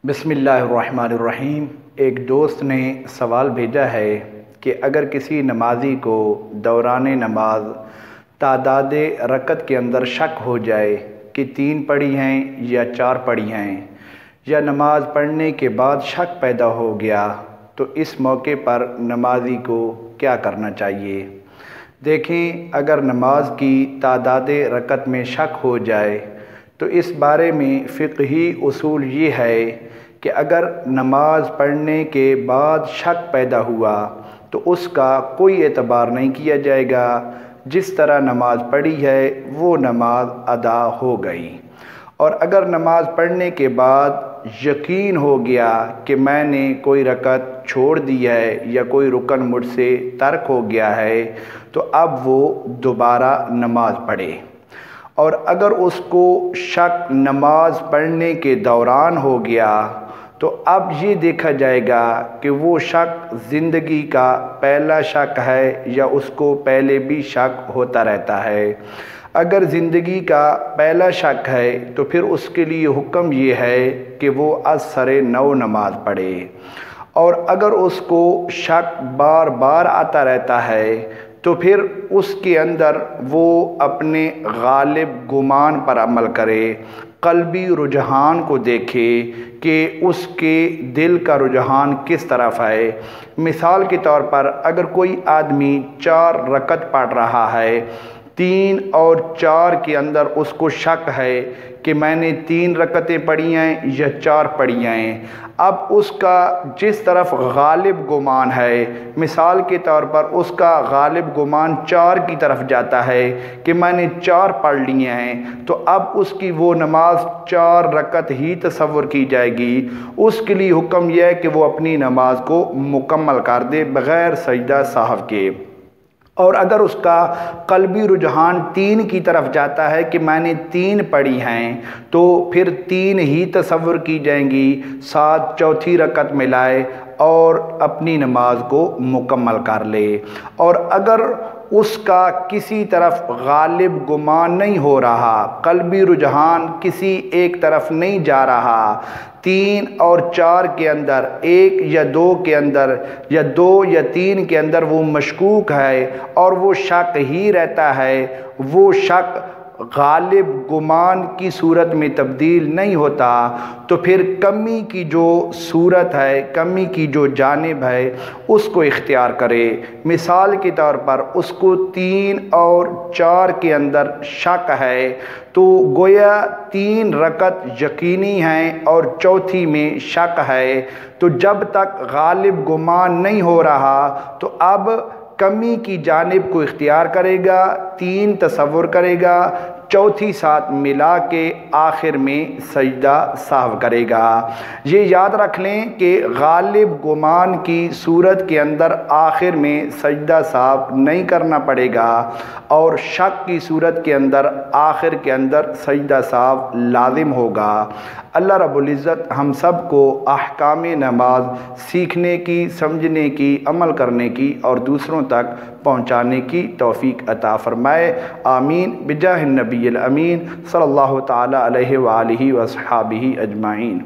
بسم اللہ الرحمن الرحیم۔ ایک دوست نے سوال بھیجا ہے کہ اگر کسی نمازی کو دوران نماز تعداد رکعت کے اندر شک ہو جائے کہ 3 پڑھی ہیں یا 4 پڑھی ہیں، یا نماز پڑھنے کے بعد شک پیدا ہو گیا تو اس موقع پر نمازی کو کیا کرنا چاہیے؟ دیکھیں، اگر نماز کی تعداد رکعت میں شک ہو جائے تو اس بارے میں فقہی اصول یہ ہے کہ اگر نماز پڑھنے کے بعد شک پیدا ہوا تو اس کا کوئی اعتبار نہیں کیا جائے گا، جس طرح نماز پڑھی ہے وہ نماز ادا ہو گئی۔ اور اگر نماز پڑھنے کے بعد یقین ہو گیا کہ میں نے کوئی رکعت چھوڑ دی ہے یا کوئی رکن مجھ سے ترک ہو گیا ہے تو اب وہ دوبارہ نماز پڑھے۔ اور اگر اس کو شک نماز پڑھنے کے دوران ہو گیا تو اب یہ دیکھا جائے گا کہ وہ شک زندگی کا پہلا شک ہے یا اس کو پہلے بھی شک ہوتا رہتا ہے۔ اگر زندگی کا پہلا شک ہے تو پھر اس کے لیے حکم یہ ہے کہ وہ از سر نو نماز پڑھے۔ اور اگر اس کو شک بار بار آتا رہتا ہے تو پھر اس کے اندر وہ اپنے غالب گمان پر عمل کرے، قلبی رجحان کو دیکھے کہ اس کے دل کا رجحان کس طرف ہے۔ مثال کے طور پر اگر کوئی آدمی 4 رکعت پڑھ رہا ہے، 3 اور 4 کے اندر اس کو شک ہے کہ میں نے 3 رکعتیں پڑھی ہیں یا 4 پڑھی ہیں، اب اس کا جس طرف غالب گمان ہے، مثال کے طور پر اس کا غالب گمان 4 کی طرف جاتا ہے کہ میں نے 4 پڑھ لیے ہیں، تو اب اس کی وہ نماز 4 رکعت ہی تصور کی جائے گی۔ اس کے لیے حکم یہ ہے کہ وہ اپنی نماز کو مکمل کر دے بغیر سجدہ سہو کے۔ اور اگر اس کا قلبی رجحان 3 کی طرف جاتا ہے کہ میں نے 3 پڑھی ہیں تو پھر 3 ہی تصور کی جائیں گی، ساتھ چوتھی رکعت ملائے اور اپنی نماز کو مکمل کر لے۔ اور اگر اس کا کسی طرف غالب گمان نہیں ہو رہا، قلبی رجحان کسی ایک طرف نہیں جا رہا، 3 اور 4 کے اندر، 1 یا 2 کے اندر، یا 2 یا 3 کے اندر وہ مشکوک ہے اور وہ شک ہی رہتا ہے، وہ شک غالب گمان کی صورت میں تبدیل نہیں ہوتا، تو پھر کمی کی جو صورت ہے، کمی کی جو جانب ہے اس کو اختیار کرے۔ مثال کے طور پر اس کو 3 اور 4 کے اندر شک ہے تو گویا 3 رکعت یقینی ہیں اور چوتھی میں شک ہے، تو جب تک غالب گمان نہیں ہو رہا تو اب کمی کی جانب کو اختیار کرے گا، 3 تصور کرے گا، چوتھی ساتھ ملا کے آخر میں سجدہ سہو کرے گا۔ یہ یاد رکھ لیں کہ غالب گمان کی صورت کے اندر آخر میں سجدہ سہو نہیں کرنا پڑے گا، اور شک کی صورت کے اندر آخر کے اندر سجدہ سہو لازم ہوگا۔ اللہ رب العزت ہم سب کو احکام نماز سیکھنے کی، سمجھنے کی، عمل کرنے کی اور دوسروں تک پہنچانے کی توفیق عطا فرمائے، آمین، بجاہ النبی الامین صلی اللہ تعالی علیہ وآلہ وصحابہ اجمعین۔